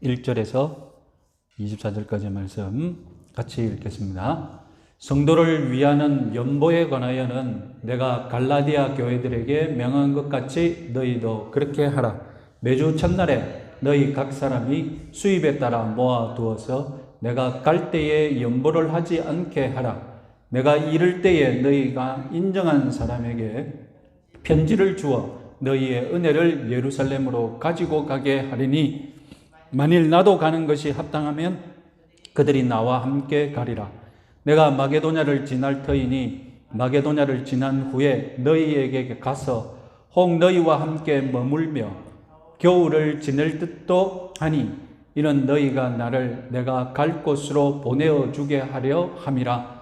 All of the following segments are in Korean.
1절에서 24절까지의 말씀 같이 읽겠습니다. 성도를 위하는 연보에 관하여는 내가 갈라디아 교회들에게 명한 것 같이 너희도 그렇게 하라. 매주 첫날에 너희 각 사람이 수입에 따라 모아두어서 내가 갈 때에 연보를 하지 않게 하라. 내가 이를 때에 너희가 인정한 사람에게 편지를 주어 너희의 은혜를 예루살렘으로 가지고 가게 하리니 만일 나도 가는 것이 합당하면 그들이 나와 함께 가리라. 내가 마게도냐를 지날 터이니 마게도냐를 지난 후에 너희에게 가서 혹 너희와 함께 머물며 겨울을 지낼 듯도 하니 이는 너희가 나를 내가 갈 곳으로 보내어 주게 하려 함이라.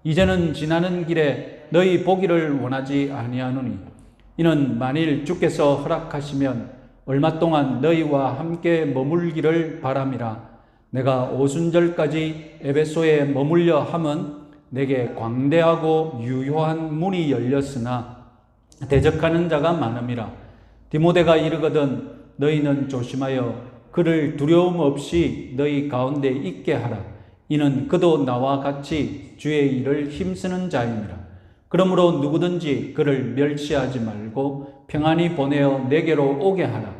이제는 지나는 길에 너희 보기를 원하지 아니하노니 이는 만일 주께서 허락하시면 얼마 동안 너희와 함께 머물기를 바람이라. 내가 오순절까지 에베소에 머물려 함은 내게 광대하고 유효한 문이 열렸으나 대적하는 자가 많음이라. 디모데가 이르거든 너희는 조심하여 그를 두려움 없이 너희 가운데 있게 하라. 이는 그도 나와 같이 주의 일을 힘쓰는 자임이라. 그러므로 누구든지 그를 멸시하지 말고 평안히 보내어 내게로 오게 하라.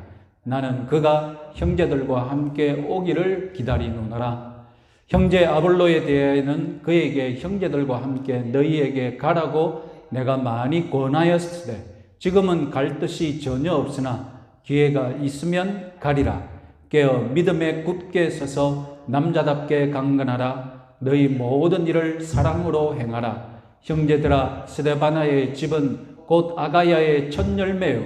나는 그가 형제들과 함께 오기를 기다리노라. 형제 아볼로에 대하여는 그에게 형제들과 함께 너희에게 가라고 내가 많이 권하였으되 지금은 갈 뜻이 전혀 없으나 기회가 있으면 가리라. 깨어 믿음에 굳게 서서 남자답게 강건하라. 너희 모든 일을 사랑으로 행하라. 형제들아, 스데바나의 집은 곧 아가야의 첫 열매요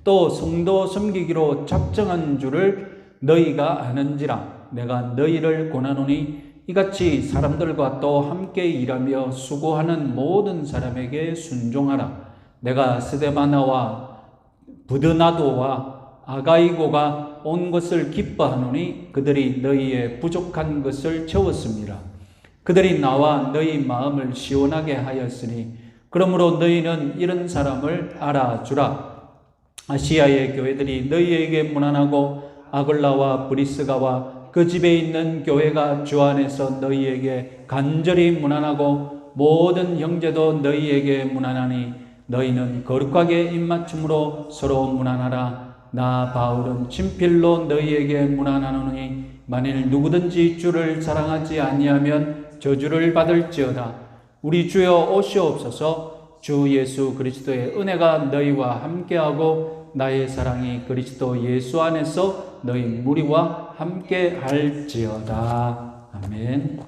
또 성도 섬기기로 작정한 줄을 너희가 아는지라. 내가 너희를 권하노니 이같이 사람들과 또 함께 일하며 수고하는 모든 사람에게 순종하라. 내가 스데바나와 부드나도와 아가이고가 온 것을 기뻐하노니 그들이 너희의 부족한 것을 채웠습니다. 그들이 나와 너희 마음을 시원하게 하였으니 그러므로 너희는 이런 사람을 알아주라. 아시아의 교회들이 너희에게 문안하고 아글라와 브리스가와 그 집에 있는 교회가 주 안에서 너희에게 간절히 문안하고 모든 형제도 너희에게 문안하니 너희는 거룩하게 입맞춤으로 서로 문안하라. 나 바울은 친필로 너희에게 문안하노니 만일 누구든지 주를 사랑하지 아니하면 저주를 받을지어다. 우리 주여 오시옵소서. 주 예수 그리스도의 은혜가 너희와 함께하고 나의 사랑이 그리스도 예수 안에서 너희 무리와 함께 할지어다. 아멘.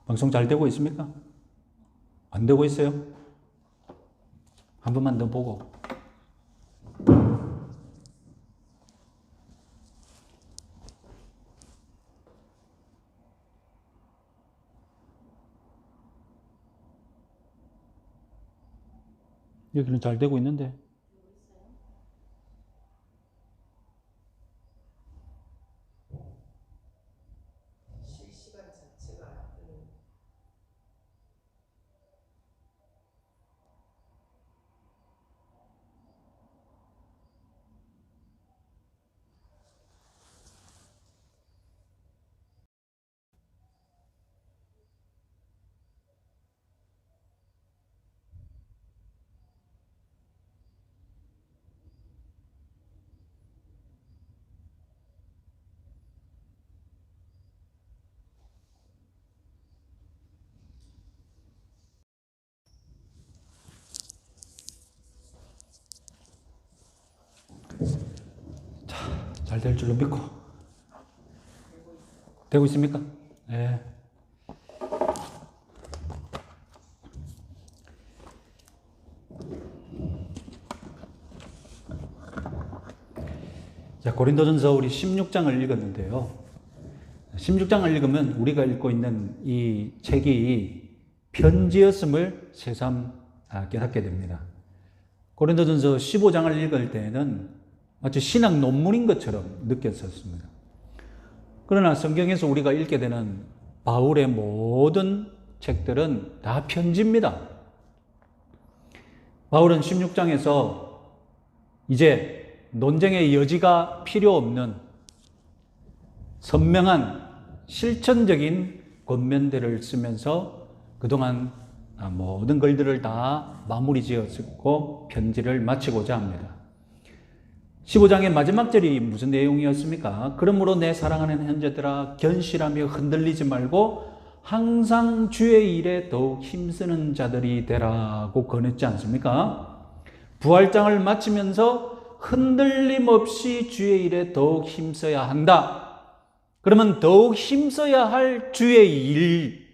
방송 잘 되고 있습니까? 안 되고 있어요? 한 번만 더 보고. 여기는 잘 되고 있는데. 실시간 자체가 잘 될 줄로 믿고. 되고 있습니까? 네. 자, 고린도전서 우리 16장을 읽었는데요. 16장을 읽으면 우리가 읽고 있는 이 책이 편지였음을 새삼 깨닫게 됩니다. 고린도전서 15장을 읽을 때에는 마치 신학 논문인 것처럼 느꼈었습니다. 그러나 성경에서 우리가 읽게 되는 바울의 모든 책들은 다 편지입니다. 바울은 16장에서 이제 논쟁의 여지가 필요 없는 선명한 실천적인 권면들을 쓰면서 그동안 모든 글들을 다 마무리 지었고 편지를 마치고자 합니다. 15장의 마지막 절이 무슨 내용이었습니까? 그러므로 내 사랑하는 형제들아 견실하며 흔들리지 말고 항상 주의 일에 더욱 힘쓰는 자들이 되라고 권했지 않습니까? 부활장을 마치면서 흔들림 없이 주의 일에 더욱 힘써야 한다. 그러면 더욱 힘써야 할 주의 일,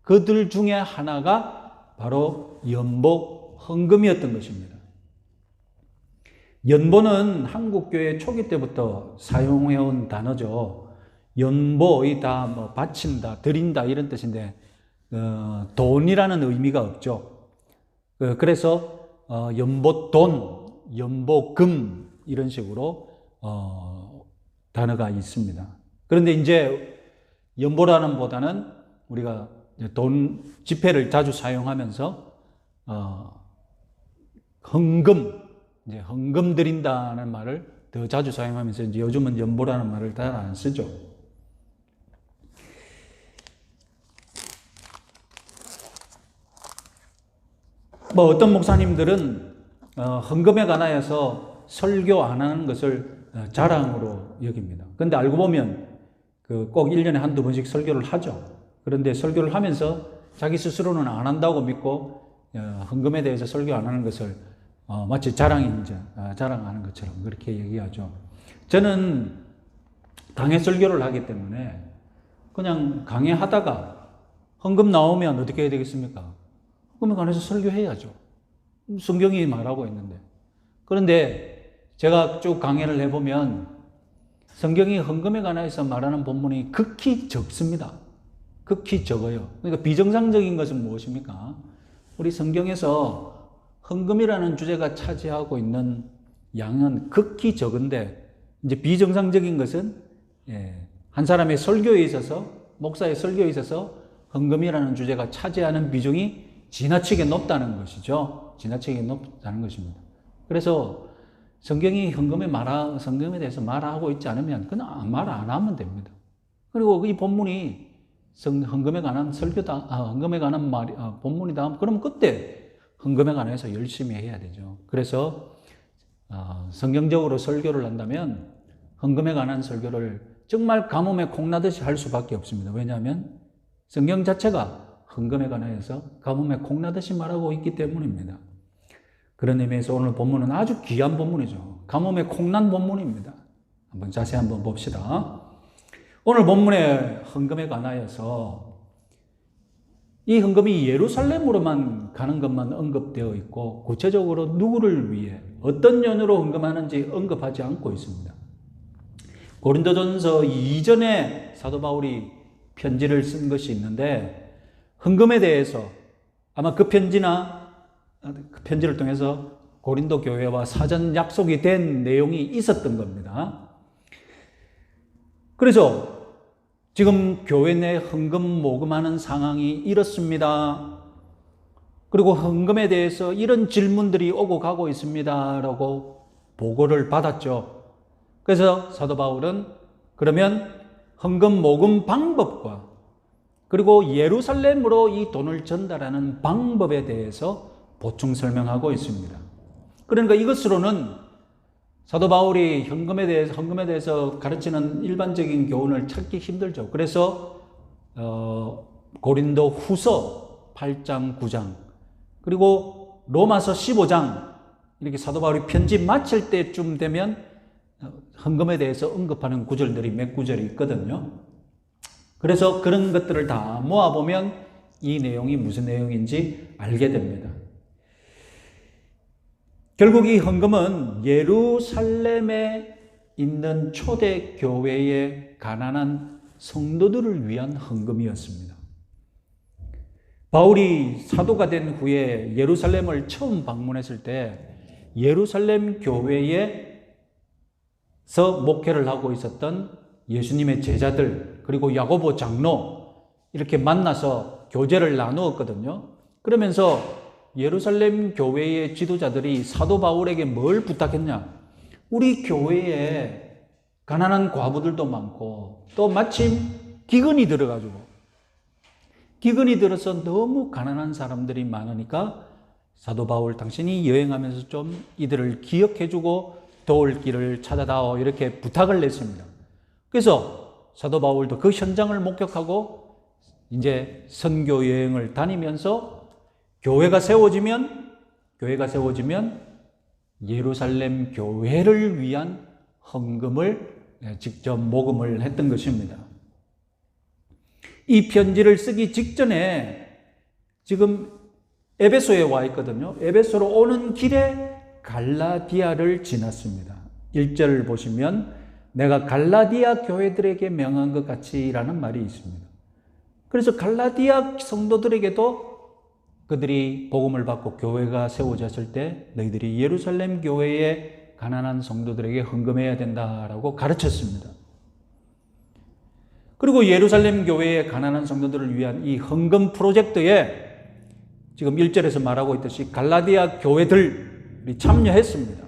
그들 중에 하나가 바로 연보 헌금이었던 것입니다. 연보는 한국교회 초기 때부터 사용해온 단어죠. 연보이 다 바친다, 드린다 이런 뜻인데 돈이라는 의미가 없죠. 그래서 연보돈, 연보금 이런 식으로 단어가 있습니다. 그런데 이제 연보라는 보다는 우리가 돈 지폐를 자주 사용하면서 헌금, 이제 헌금 드린다는 말을 더 자주 사용하면서 이제 요즘은 연보라는 말을 잘 안 쓰죠. 어떤 목사님들은 헌금에 관하여서 설교 안 하는 것을 자랑으로 여깁니다. 그런데 알고 보면 꼭 1년에 한두 번씩 설교를 하죠. 그런데 설교를 하면서 자기 스스로는 안 한다고 믿고 헌금에 대해서 설교 안 하는 것을 마치 자랑하는 것처럼 그렇게 얘기하죠. 저는 강해 설교를 하기 때문에 그냥 강해하다가 헌금 나오면 어떻게 해야 되겠습니까? 헌금에 관해서 설교해야죠. 성경이 말하고 있는데. 그런데 제가 쭉 강해를 해보면 성경이 헌금에 관해서 말하는 본문이 극히 적습니다. 극히 적어요. 그러니까 비정상적인 것은 무엇입니까? 우리 성경에서 헌금이라는 주제가 차지하고 있는 양은 극히 적은데, 이제 비정상적인 것은 한 사람의 설교에 있어서, 목사의 설교에 있어서 헌금이라는 주제가 차지하는 비중이 지나치게 높다는 것이죠. 지나치게 높다는 것입니다. 그래서 성경이 성금에 대해서 말하고 있지 않으면 그냥 말 안 하면 됩니다. 그리고 이 본문이 헌금에 관한 헌금에 관한 본문이다. 그러면 그때 헌금에 관해서 열심히 해야 되죠. 그래서 성경적으로 설교를 한다면 헌금에 관한 설교를 정말 가뭄에 콩나듯이 할 수밖에 없습니다. 왜냐하면 성경 자체가 헌금에 관해서 가뭄에 콩나듯이 말하고 있기 때문입니다. 그런 의미에서 오늘 본문은 아주 귀한 본문이죠. 가뭄에 콩난 본문입니다. 자세히 한번 봅시다. 오늘 본문의 헌금에 관하여서 이 헌금이 예루살렘으로만 가는 것만 언급되어 있고 구체적으로 누구를 위해 어떤 연유로 헌금하는지 언급하지 않고 있습니다. 고린도전서 이전에 사도 바울이 편지를 쓴 것이 있는데 헌금에 대해서 아마 그 편지를 통해서 고린도 교회와 사전 약속이 된 내용이 있었던 겁니다. 그래서 지금 교회 내 헌금 모금하는 상황이 이렇습니다. 그리고 헌금에 대해서 이런 질문들이 오고 가고 있습니다. 라고 보고를 받았죠. 그래서 사도 바울은 그러면 헌금 모금 방법과 그리고 예루살렘으로 이 돈을 전달하는 방법에 대해서 보충 설명하고 있습니다. 그러니까 이것으로는 사도 바울이 헌금에 대해서 가르치는 일반적인 교훈을 찾기 힘들죠. 그래서 고린도 후서 8장, 9장 그리고 로마서 15장 이렇게 사도 바울이 편지 마칠 때쯤 되면 헌금에 대해서 언급하는 구절들이 몇 구절이 있거든요. 그래서 그런 것들을 다 모아보면 이 내용이 무슨 내용인지 알게 됩니다. 결국 이 헌금은 예루살렘에 있는 초대 교회의 가난한 성도들을 위한 헌금이었습니다. 바울이 사도가 된 후에 예루살렘을 처음 방문했을 때 예루살렘 교회에서 목회를 하고 있었던 예수님의 제자들 그리고 야고보 장로 이렇게 만나서 교제를 나누었거든요. 그러면서 예루살렘 교회의 지도자들이 사도 바울에게 뭘 부탁했냐? 우리 교회에 가난한 과부들도 많고 또 마침 기근이 들어서 너무 가난한 사람들이 많으니까 사도 바울 당신이 여행하면서 좀 이들을 기억해주고 도울 길을 찾아다오 이렇게 부탁을 냈습니다. 그래서 사도 바울도 그 현장을 목격하고 이제 선교 여행을 다니면서 교회가 세워지면 예루살렘 교회를 위한 헌금을 직접 모금을 했던 것입니다. 이 편지를 쓰기 직전에 지금 에베소에 와 있거든요. 에베소로 오는 길에 갈라디아를 지났습니다. 1절을 보시면 내가 갈라디아 교회들에게 명한 것 같이라는 말이 있습니다. 그래서 갈라디아 성도들에게도 그들이 복음을 받고 교회가 세워졌을 때 너희들이 예루살렘 교회의 가난한 성도들에게 헌금해야 된다라고 가르쳤습니다. 그리고 예루살렘 교회의 가난한 성도들을 위한 이 헌금 프로젝트에 지금 1절에서 말하고 있듯이 갈라디아 교회들이 참여했습니다.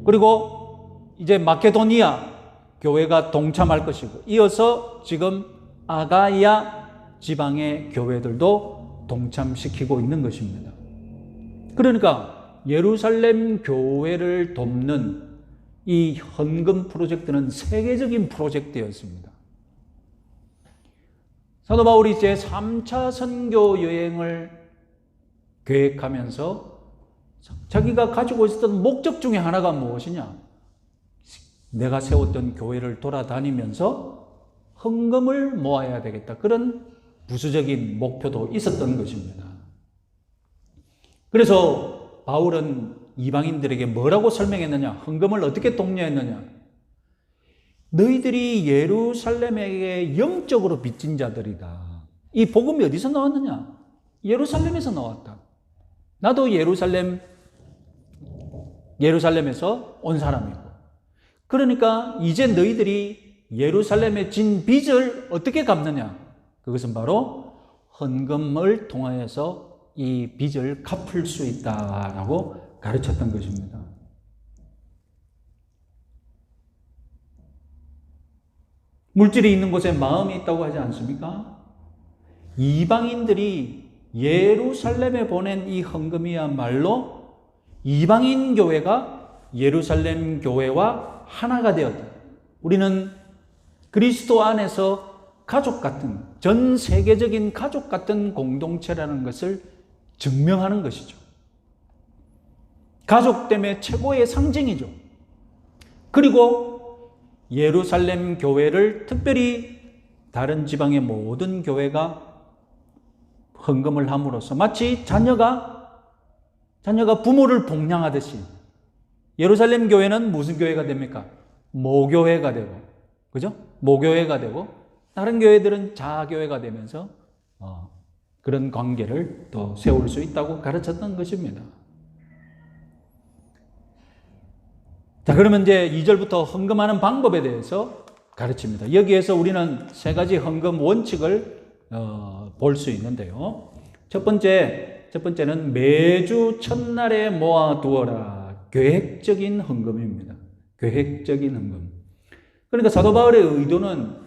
그리고 이제 마케도니아 교회가 동참할 것이고 이어서 지금 아가야 지방의 교회들도 동참시키고 있는 것입니다. 그러니까 예루살렘 교회를 돕는 이 헌금 프로젝트는 세계적인 프로젝트였습니다. 사도 바울이 제 3차 선교 여행을 계획하면서 자기가 가지고 있었던 목적 중에 하나가 무엇이냐? 내가 세웠던 교회를 돌아다니면서 헌금을 모아야 되겠다. 그런 부수적인 목표도 있었던 것입니다. 그래서 바울은 이방인들에게 뭐라고 설명했느냐? 헌금을 어떻게 독려했느냐? 너희들이 예루살렘에게 영적으로 빚진 자들이다. 이 복음이 어디서 나왔느냐? 예루살렘에서 나왔다. 나도 예루살렘에서 온 사람이고. 그러니까 이제 너희들이 예루살렘에 진 빚을 어떻게 갚느냐? 그것은 바로 헌금을 통하여서 이 빚을 갚을 수 있다라고 가르쳤던 것입니다. 물질이 있는 곳에 마음이 있다고 하지 않습니까? 이방인들이 예루살렘에 보낸 이 헌금이야말로 이방인 교회가 예루살렘 교회와 하나가 되었다. 우리는 그리스도 안에서 가족 같은, 전 세계적인 가족 같은 공동체라는 것을 증명하는 것이죠. 가족됨의 최고의 상징이죠. 그리고 예루살렘 교회를 특별히 다른 지방의 모든 교회가 헌금을 함으로써 마치 자녀가 부모를 복양하듯이 예루살렘 교회는 무슨 교회가 됩니까? 모교회가 되고, 그죠? 모교회가 되고 다른 교회들은 자교회가 되면서 그런 관계를 또 세울 수 있다고 가르쳤던 것입니다. 자, 그러면 이제 2절부터 헌금하는 방법에 대해서 가르칩니다. 여기에서 우리는 세 가지 헌금 원칙을 볼 수 있는데요. 첫 번째는 매주 첫날에 모아두어라. 계획적인 헌금입니다. 계획적인 헌금. 그러니까 사도 바울의 의도는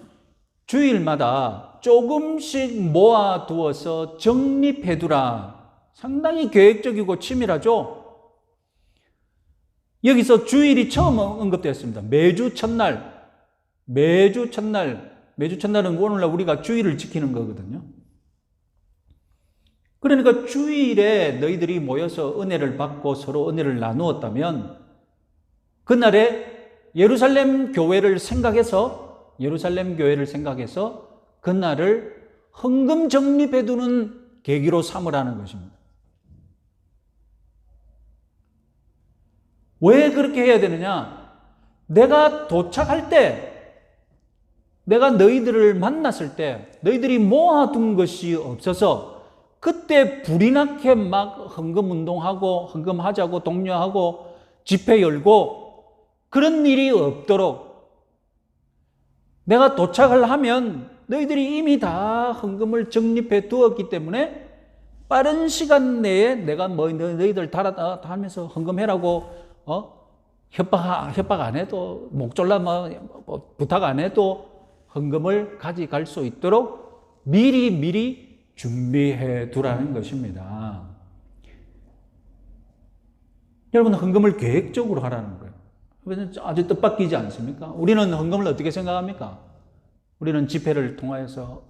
주일마다 조금씩 모아두어서 정립해두라. 상당히 계획적이고 치밀하죠. 여기서 주일이 처음 언급되었습니다. 매주 첫날은 오늘날 우리가 주일을 지키는 거거든요. 그러니까 주일에 너희들이 모여서 은혜를 받고 서로 은혜를 나누었다면 그날에 예루살렘 교회를 생각해서 그날을 헌금 적립해두는 계기로 삼으라는 것입니다. 왜 그렇게 해야 되느냐? 내가 도착할 때, 내가 너희들을 만났을 때 너희들이 모아둔 것이 없어서 그때 불이 나게 막 헌금 운동하고 헌금하자고 독려하고 집회 열고 그런 일이 없도록 내가 도착을 하면 너희들이 이미 다 헌금을 적립해 두었기 때문에 빠른 시간 내에 내가 너희들 달아다니면서 헌금해라고 협박 안 해도, 목졸라 뭐 부탁 안 해도 헌금을 가져갈 수 있도록 미리 준비해 두라는 것입니다. 여러분, 헌금을 계획적으로 하라는 거예요. 아주 뜻밖이지 않습니까? 우리는 헌금을 어떻게 생각합니까? 우리는 집회를 통하여서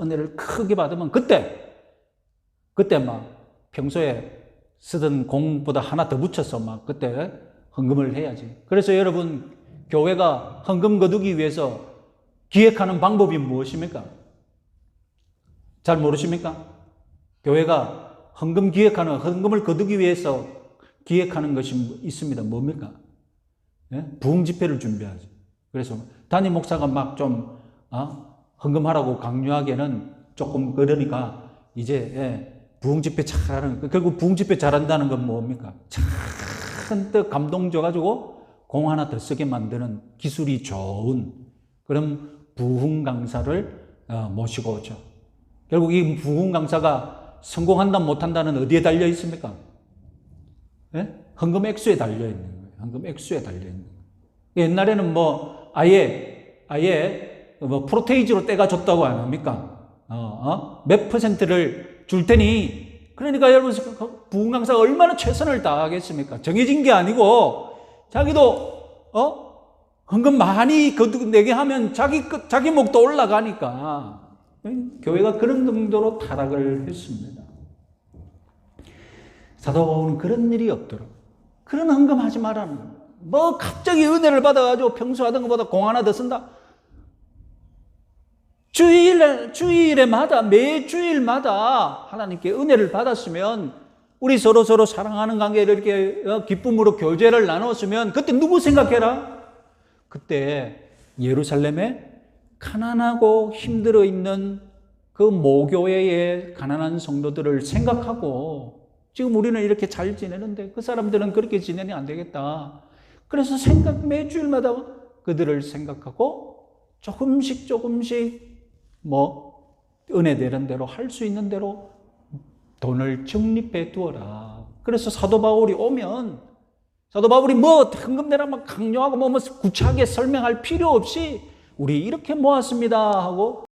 은혜를 크게 받으면 그때 막 평소에 쓰던 공보다 하나 더 붙여서 막 그때 헌금을 해야지. 그래서 여러분, 교회가 헌금 거두기 위해서 기획하는 방법이 무엇입니까? 잘 모르십니까? 교회가 헌금을 거두기 위해서 기획하는 것이 있습니다. 뭡니까? 예? 부흥 집회를 준비하지. 그래서 담임 목사가 막 좀 헌금하라고 강요하기에는 조금 그러니까 이제 부흥 집회 잘하는, 결국 부흥 집회 잘한다는 건 뭡니까? 잔뜩 감동 줘가지고 공 하나 더 쓰게 만드는 기술이 좋은 그런 부흥 강사를 모시고 오죠. 결국 이 부흥 강사가 성공한다 못한다는 어디에 달려 있습니까? 예? 헌금 액수에 달려 있는 거예요. 헌금 액수에 달려 있는 거예요. 옛날에는 뭐 아예 뭐 프로테이지로 떼가 줬다고 안 합니까? 몇 퍼센트를 줄 테니, 그러니까 여러분, 부흥 강사가 얼마나 최선을 다하겠습니까? 정해진 게 아니고 자기도 헌금 많이 내게 하면 자기 목도 올라가니까 교회가 그런 정도로 타락을 했습니다. 사도 바울은 그런 일이 없도록, 그런 헌금하지 말라는 거예요. 뭐 갑자기 은혜를 받아가지고 평소 하던 것보다 공 하나 더 쓴다. 주일에마다, 매주일마다 하나님께 은혜를 받았으면, 우리 서로 사랑하는 관계를 이렇게 기쁨으로 교제를 나눴으면, 그때 누구 생각해라? 그때 예루살렘에 가난하고 힘들어 있는 그 모교회의 가난한 성도들을 생각하고, 지금 우리는 이렇게 잘 지내는데 그 사람들은 그렇게 지내면 안 되겠다. 그래서 매주일마다 그들을 생각하고 조금씩 뭐 은혜되는 대로, 할 수 있는 대로 돈을 적립해 두어라. 그래서 사도 바울이 오면, 사도 바울이 뭐 헌금 내라 막 강요하고 뭐 구차하게 설명할 필요 없이 우리 이렇게 모았습니다 하고